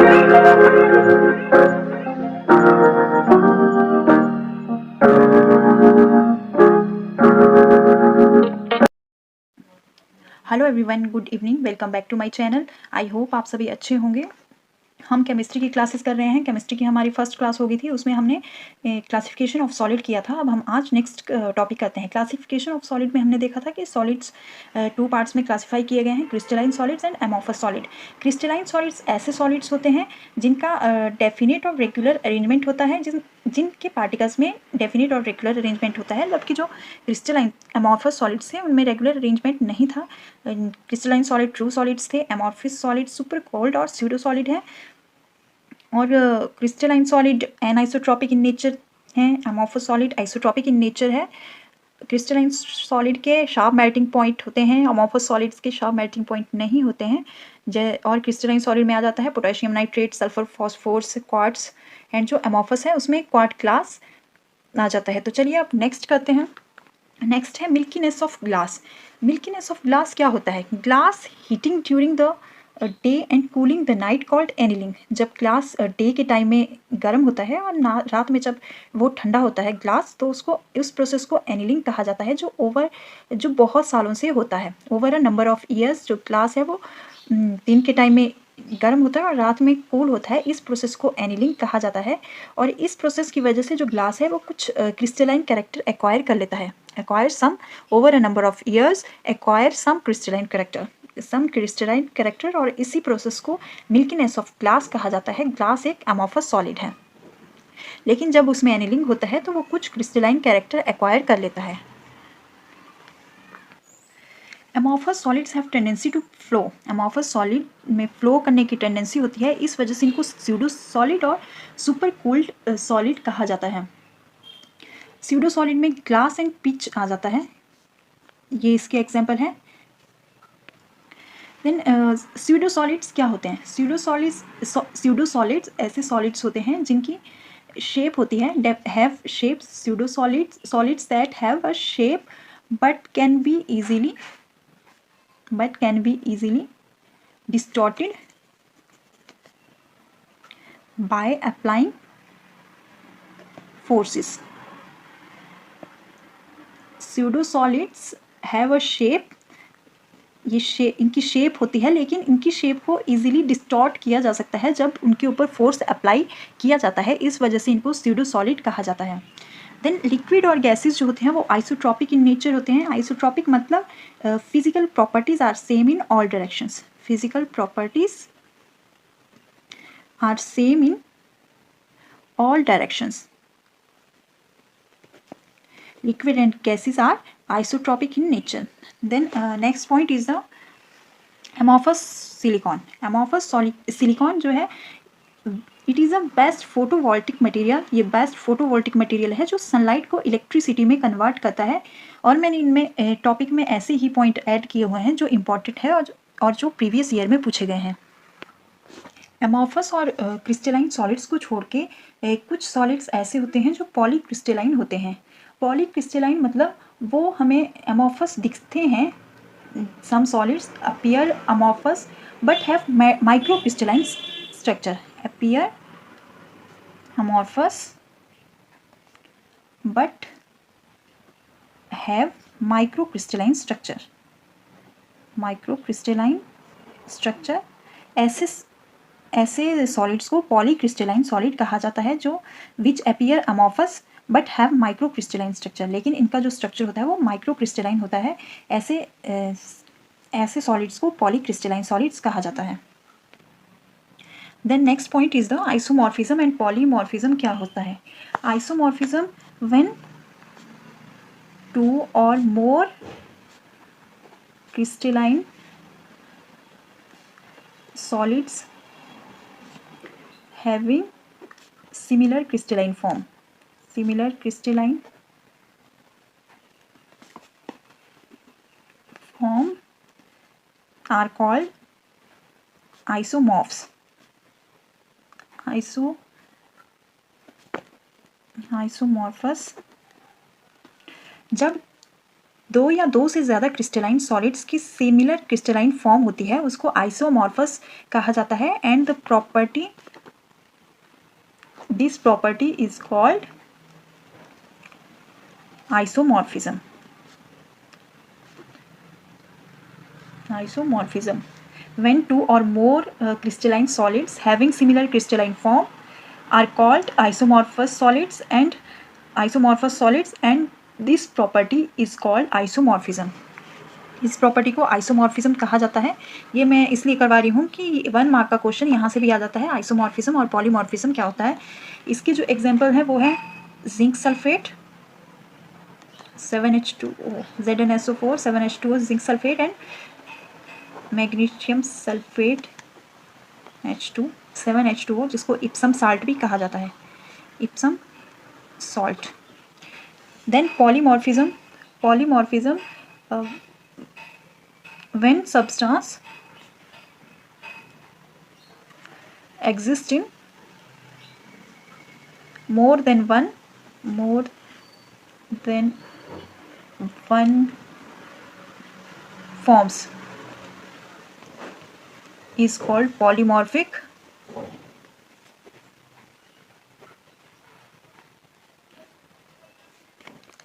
Hello everyone, good evening, welcome back to my channel. I hope आप सभी अच्छे होंगे। हम केमिस्ट्री की क्लासेस कर रहे हैं। केमिस्ट्री की हमारी फर्स्ट क्लास हो गई थी, उसमें हमने क्लासिफिकेशन ऑफ सॉलिड किया था। अब हम आज नेक्स्ट टॉपिक करते हैं। क्लासिफिकेशन ऑफ सॉलिड में हमने देखा था कि सॉलिड्स टू पार्ट्स में क्लासिफाई किए गए हैं, crystalline solids and amorphous solid. Crystalline solids ऐसे सॉलिड्स होते हैं जिनका डेफिनेट और रेगुलर अरेंजमेंट होता है, जिनके पार्टिकल्स में डेफिनेट और रेगुलर अरेंजमेंट होता है, जबकि जो क्रिस्टलाइन एमॉर्फस सॉलिड्स थे उनमें रेगुलर अरेंजमेंट नहीं था। क्रिस्टलाइन सॉलिड ट्रू सॉलिड्स थे, एमॉर्फस सॉलिड सुपर कोल्ड और स्यूडो सॉलिड है, और क्रिस्टलाइन सॉलिड एनआइसोट्रॉपिक इन नेचर है, amorphous solid isotropic in nature है। क्रिस्टलाइन सॉलिड के शार्प मेल्टिंग पॉइंट होते हैं, अमॉर्फस सॉलिड्स के शार्प मेल्टिंग पॉइंट नहीं होते हैं। और क्रिस्टलाइन सॉलिड में आ जाता है potassium nitrate, sulphur, phosphorus, quartz, and जो एमॉर्फस है उसमें क्वार्ट क्लास आ जाता है। तो चलिए अब नेक्स्ट करते हैं। नेक्स्ट है milkiness of glass. Milkiness of glass क्या होता है? Glass heating during the day and cooling the night called annealing. जब ग्लास डे के टाइम में गर्म होता है और रात में जब वो ठंडा होता है ग्लास, तो उसको उस प्रोसेस को एनिलिंग कहा जाता है, जो बहुत सालों से होता है। Over a number of years जो ग्लास है वो दिन के टाइम में गर्म होता है और रात में कूल होता है। इस प्रोसेस को एनिलिंग कहा जाता है, और इस प्रोसेस की वजह से जो ग्लास है वो कुछ क्रिस्टलाइन कैरेक्टर एक्वायर कर लेता है। Acquire some over a number of years, acquire some crystalline character, और इसी प्रोसेस को मिल्कीनेस ऑफ ग्लास कहा जाता है। ग्लास एक अमॉर्फस सॉलिड है, लेकिन जब उसमें एनिलिंग होता है तो वो कुछ क्रिस्टलाइन कैरेक्टर एक्वायर कर लेता है। Amorphous solids have tendency to flow. Amorphous solid में फ्लो करने की टेंडेंसी होती है, इस वजह से इनको स्यूडो सॉलिड और सुपर कूल्ड सॉलिड कहा जाता है। स्यूडो सॉलिड में ग्लास एंड पिच आ जाता है, ये इसके एग्जाम्पल है। देन स्यूडो सॉलिड्स क्या होते हैं? स्यूडो सॉलिड्स ऐसे सॉलिड्स होते हैं जिनकी शेप होती है, have shape. Pseudo solids that have a shape but can be easily distorted by applying forces. Pseudo solids have a shape, इनकी शेप होती है, लेकिन इनकी शेप को इजीली डिस्टॉर्ट किया जा सकता है जब उनके ऊपर फोर्स अप्लाई किया जाता है, इस वजह से इनको स्यूडो सॉलिड कहा जाता है। देन लिक्विड और गैसेस जो होते हैं वो आइसोट्रॉपिक इन नेचर होते हैं। आइसोट्रॉपिक मतलब physical properties are same in all directions. Physical properties are same in all directions. Liquid and gases are isotropic in nature. Then next point is the amorphous silicon. Amorphous silicon जो है, it is a best photovoltaic material. ये best photovoltaic material है जो sunlight को electricity में convert करता है। और मैंने इनमें टॉपिक में ऐसे ही पॉइंट ऐड किए हुए हैं जो इम्पॉर्टेंट है और जो प्रीवियस ईयर में पूछे गए हैं। एमॉर्फस और क्रिस्टलाइन सॉलिड्स को छोड़ के कुछ सॉलिड्स ऐसे होते हैं जो पॉलीक्रिस्टलाइन होते हैं। पॉलीक्रिस्टलाइन मतलब वो हमें एमॉर्फस दिखते हैं। Some solids appear amorphous but have microcrystalline structure. Appear amorphous but have microcrystalline structure. ऐसे सॉलिड्स को पॉलीक्रिस्टलाइन सॉलिड कहा जाता है, जो which appear amorphous but have microcrystalline structure, लेकिन इनका जो स्ट्रक्चर होता है वो माइक्रोक्रिस्टलाइन होता है। ऐसे सॉलिड्स को पॉलीक्रिस्टलाइन सॉलिड्स कहा जाता है। Then next point is the isomorphism and polymorphism. क्या होता है isomorphism? When two or more crystalline solids having similar crystalline form are called isomorphs. Isomorphous जब दो या दो से ज़्यादा क्रिस्टलाइन सॉलिड्स की सिमिलर क्रिस्टलाइन फॉर्म होती है उसको आइसोमॉर्फस कहा जाता है and the property this property is called isomorphism. Isomorphism. When two or more crystalline solids having similar crystalline form are called isomorphous solids and this property is called isomorphism. इस property को isomorphism कहा जाता है. ये मैं इसलिए करवा रही हूँ कि 1 मार्क का क्वेश्चन यहाँ से भी आ जाता है. आइसोमॉर्फिज्म और पॉलीमॉर्फिज्म क्या होता है. इसके जो एग्जाम्पल है वो है zinc sulphate 7H2O ZnSO4 7H2O zinc sulphate and magnesium sulphate H2 7H2O जिसको इप्सम साल्ट भी कहा जाता है. Epsom salt. Then polymorphism when substance exist in more than one forms is called polymorphic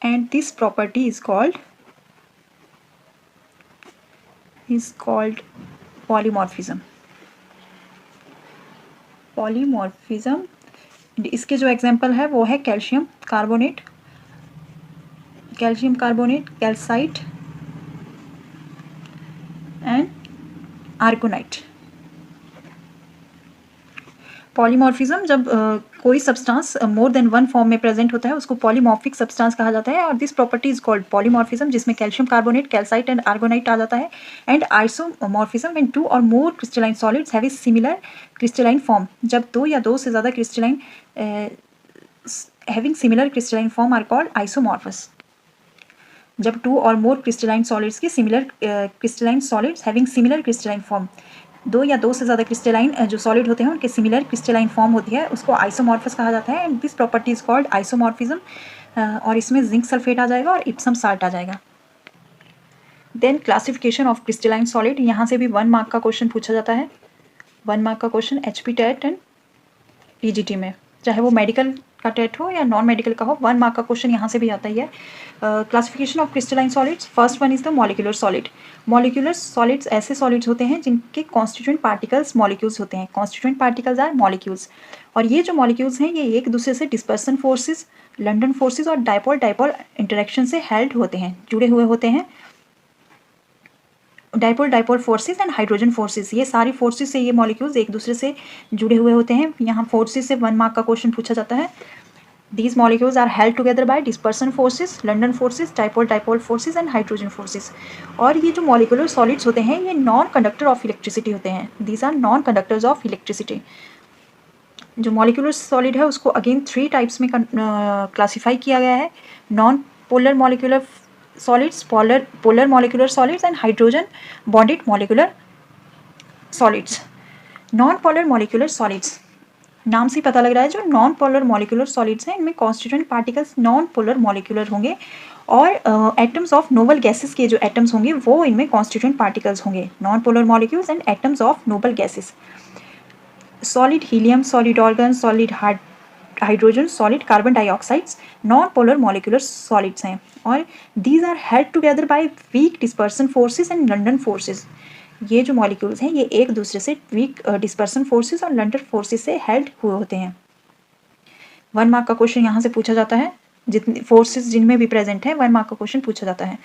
and this property is called polymorphism. इसके जो example है वो है calcium carbonate, calcite and aragonite. Polymorphism जब कोई substance more than one form में present होता है उसको पॉलीमॉर्फिक सब्सटेंस कहा जाता है और this property is called polymorphism जिसमें calcium carbonate, calcite and aragonite आ जाता है. And isomorphism when two or more crystalline solids have a similar crystalline form. जब दो या दो से ज़्यादा crystalline having similar crystalline form are called isomorphous. जब to or more crystalline solids की similar crystalline solids having similar crystalline form, दो या दो से ज़्यादा क्रिस्टलाइन जो सॉलिड होते हैं उनके सिमिलर क्रिस्टलाइन फॉर्म होती है उसको आइसोमॉर्फस कहा जाता है. And this property is called isomorphism और इसमें जिंक सल्फेट आ जाएगा और इप्सम साल्ट आ जाएगा. Then classification of crystalline solid. यहाँ से भी 1 मार्क का क्वेश्चन पूछा जाता है. 1 मार्क का question HP TET and PGT में, चाहे वो मेडिकल का टेट हो या नॉन मेडिकल का हो, 1 मार्क का क्वेश्चन यहाँ से भी आता ही है. Classification of crystalline solids. First one is the molecular solid. Molecular solids ऐसे सॉलिड्स होते हैं जिनके कॉन्स्टिट्यूएंट पार्टिकल्स मॉलिक्यूल्स होते हैं. कॉन्स्टिट्यूएंट पार्टिकल्स आर मॉलिक्यूल्स और ये जो मॉलिक्यूल्स हैं ये एक दूसरे से डिस्पर्सन फोर्सेस, लंडन फोर्सेस और डाइपोल इंटरेक्शन से हेल्ड होते हैं, जुड़े हुए होते हैं. Dipole forces and hydrogen forces, ये सारी फोर्सेस से ये मॉलिक्यूल्स एक दूसरे से जुड़े हुए होते हैं. यहाँ फोर्सेस से 1 मार्क का क्वेश्चन पूछा जाता है. These molecules are held together by dispersion forces, London forces, dipole forces and hydrogen forces. और ये जो molecular solids होते हैं ये नॉन कंडक्टर ऑफ इलेक्ट्रिसिटी होते हैं. These are non conductors of electricity. जो molecular solid है उसको अगेन 3 टाइप्स में क्लासीफाई किया गया है. Non polar molecular solids, polar molecular solids and hydrogen bonded molecular solids. Non polar molecular solids, नाम से पता लग रहा है जो नॉन पोलर मॉलिक्यूलर सॉलिड्स हैं इनमें constituent particles non polar molecular होंगे और एटम्स ऑफ नोबल गैसेस के जो एटम्स होंगे वो इनमें कॉन्स्टिट्यूएंट पार्टिकल्स होंगे. Non polar molecules and atoms of noble gases. Solid helium, solid argon, solid hydrogen, solid carbon dioxides non polar molecular solids हैं और these are held together by weak dispersion forces and London forces. ये जो molecules हैं ये एक दूसरे से weak dispersion forces और लंडन फोर्सेस से हेल्ड हुए होते हैं. 1 मार्क का क्वेश्चन यहाँ से पूछा जाता है. जितने फोर्सेस जिनमें भी प्रेजेंट है 1 मार्क का क्वेश्चन पूछा जाता है.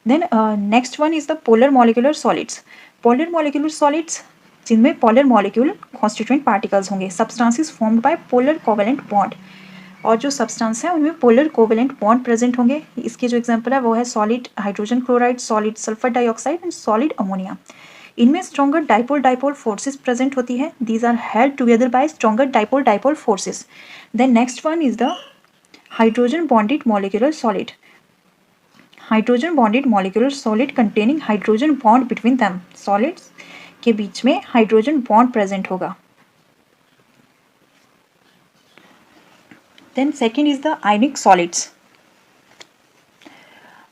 Then next one is the polar molecular solids. Polar molecular solids जिनमें पोलर मॉलिक्यूल कॉन्स्टिट्यूएंट पार्टिकल्स होंगे. Substances formed by polar covalent bond और जो सब्सटेंस है उनमें पोलर कोवेलेंट बॉन्ड प्रेजेंट होंगे. इसके जो एग्जाम्पल है वो है solid hydrogen chloride, solid sulphur dioxide and solid ammonia. इनमें स्ट्रॉन्गर डाइपोल फोर्सेस प्रेजेंट होती है. These are held together by stronger dipole forces. Then next one is the hydrogen bonded molecular solid. Hydrogen bonded molecular solid containing hydrogen bond between them. Solids के बीच में hydrogen bond present होगा. Then second is the ionic solids.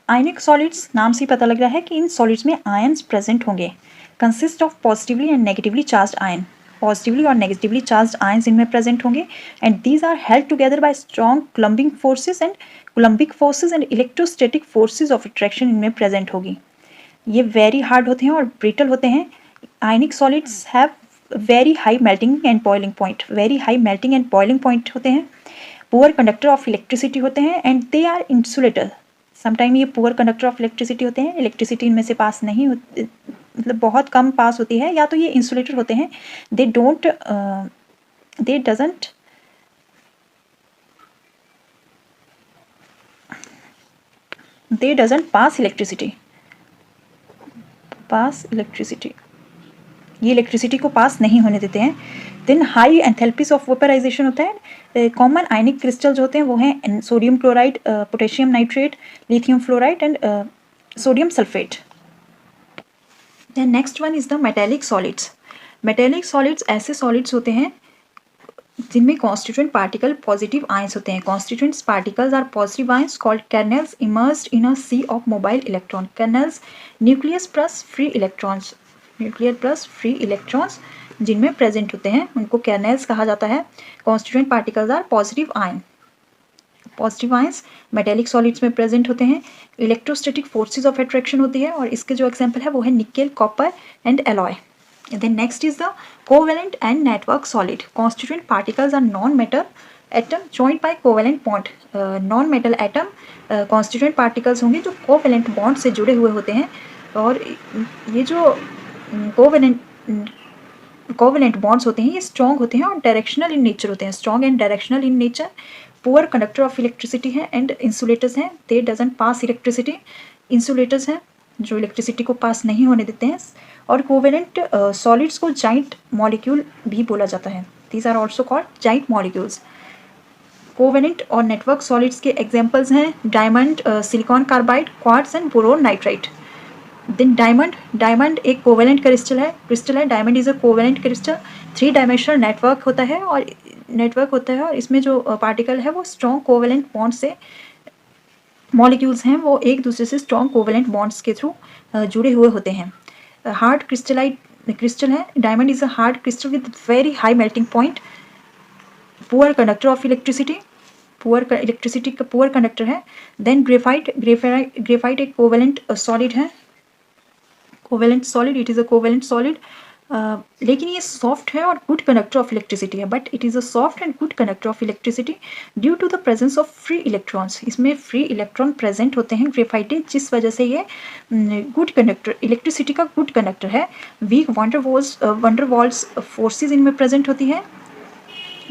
Ionic solids नाम से पता लग रहा है कि इन सॉलिड्स में आयन्स प्रेजेंट होंगे। Consist of positively and negatively charge ion, positively और नेगेटिवली चार्ज आयन्स इनमें प्रेजेंट होंगे and these are held together by strong coulombic forces and electrostatic forces of attraction इनमें प्रेजेंट होगी। ये very hard होते हैं और ब्रिटल होते हैं। Ionic solids have very high melting and boiling point, very high melting and boiling point होते हैं। पुअर कंडक्टर ऑफ इलेक्ट्रिसिटी होते हैं and they are insulator. Sometime ये पुअर कंडक्टर ऑफ इलेक्ट्रिसिटी होते हैं, इलेक्ट्रिसिटी इनमें से पास नहीं होती, मतलब बहुत कम पास होती है, या तो ये इंसुलेटर होते हैं। दे डजंट पास इलेक्ट्रिसिटी, ये इलेक्ट्रिसिटी को पास नहीं होने देते हैं। Then high enthalpies of vaporisation होता है। कॉमन आयनिक क्रिस्टल जो होते हैं वो हैं sodium chloride, potassium nitrate, lithium fluoride and sodium sulphate. Then next one is the metallic solids. Metallic solids ऐसे सॉलिड्स होते हैं जिनमें कॉन्स्टिट्यूएंट पार्टिकल पॉजिटिव आयंस होते हैं। Constituents particles are positive ions called kernels immersed in a sea of mobile electron. Kernels nucleus plus free electrons जिनमें present होते हैं उनको कर्नेल्स कहा जाता है। Constituent particles are positive ions metallic solids में प्रेजेंट होते हैं। इलेक्ट्रोस्टैटिक फोर्सेज ऑफ अट्रैक्शन होती है और इसके जो एग्जाम्पल है वो है nickel, copper and alloy. Then next is the covalent and network solid. Constituent particles are non-metal atom joined by covalent bond. Non-metal atom constituent particles होंगे जो covalent bond से जुड़े हुए होते हैं और ये जो covalent bonds होते हैं ये strong होते हैं और directional in nature होते हैं, strong and directional in nature. Poor conductor of electricity है and insulators हैं, they doesn't pass electricity. Insulators हैं जो इलेक्ट्रिसिटी को पास नहीं होने देते हैं। और कोवेलेंट सॉलिड्स को जाइंट मॉलिक्यूल भी बोला जाता है। These are also called giant molecules. Covalent और नेटवर्क सॉलिड्स के एग्जांपल्स हैं diamond, silicon carbide, quartz and boron nitrite. Then diamond एक कोवेलेंट क्रिस्टल है। Diamond is a covalent crystal. 3 dimensional network होता है और इसमें जो पार्टिकल है वो स्ट्रॉन्ग कोवेलेंट बॉन्ड से, मॉलिक्यूल्स हैं वो एक दूसरे से स्ट्रॉन्ग कोवेलेंट बॉन्ड्स के थ्रू जुड़े हुए होते हैं। हार्ड क्रिस्टल है। Diamond is a hard crystal with very high melting point. Poor conductor of electricity, का पुअर कंडक्टर है। देन ग्रेफाइट एक कोवेलेंट सॉलिड है, it is a covalent solid. लेकिन ये सॉफ्ट है और गुड कंडक्टर ऑफ इलेक्ट्रिसिटी है, but it is a soft and good conductor of electricity due to the presence of free electrons. इसमें free electron present होते हैं graphite, जिस वजह से ये गुड कंडक्टर, इलेक्ट्रिसिटी का गुड कंडक्टर है। वीक वंडरवॉल्स फोर्सेज इनमें प्रेजेंट होती है।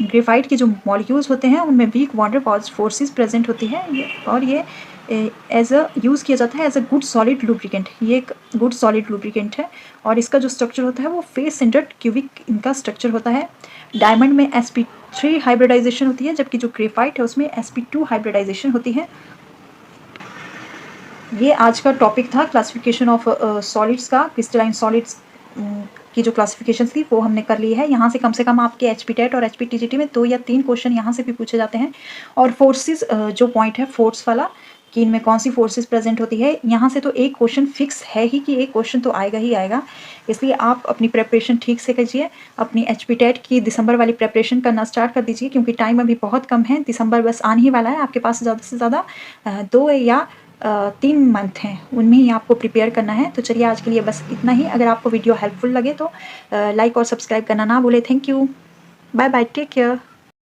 ग्रेफाइट के जो मॉलिक्यूल्स होते हैं उनमें वीक वंडरवॉल्स फोर्सेज प्रेजेंट होती है और ये एज अ यूज़ किया जाता है as a good solid lubricant. ये एक गुड सॉलिड लुब्रिकेंट है और इसका जो स्ट्रक्चर होता है वो फेस सेंटर्ड क्यूबिक इनका स्ट्रक्चर होता है। डायमंड में sp3 हाइब्रिडाइजेशन होती है जबकि जो ग्रेफाइट है उसमें sp2 हाइब्रिडाइजेशन होती है। ये आज का टॉपिक था क्लासिफिकेशन ऑफ सॉलिड्स का। क्रिस्टलाइन सॉलिड्स की जो क्लासिफिकेशन थी वो हमने कर ली है। यहाँ से कम आपके HPTET और HPTGT में 2 या 3 क्वेश्चन यहाँ से भी पूछे जाते हैं। और फोर्सेस जो पॉइंट है फोर्स वाला कि इनमें कौन सी फोर्सेस प्रेजेंट होती है, यहाँ से तो एक क्वेश्चन फिक्स है ही कि एक क्वेश्चन तो आएगा ही आएगा। इसलिए आप अपनी प्रेपरेशन ठीक से कीजिए। अपनी HPTET की दिसंबर वाली प्रेपरेशन करना स्टार्ट कर दीजिए क्योंकि टाइम अभी बहुत कम है। दिसंबर बस आने ही वाला है, आपके पास ज़्यादा से ज़्यादा 2 या 3 मंथ हैं, उनमें ही आपको प्रिपेयर करना है। तो चलिए आज के लिए बस इतना ही। अगर आपको वीडियो हेल्पफुल लगे तो लाइक और सब्सक्राइब करना ना भूले। Thank you, bye bye, take care.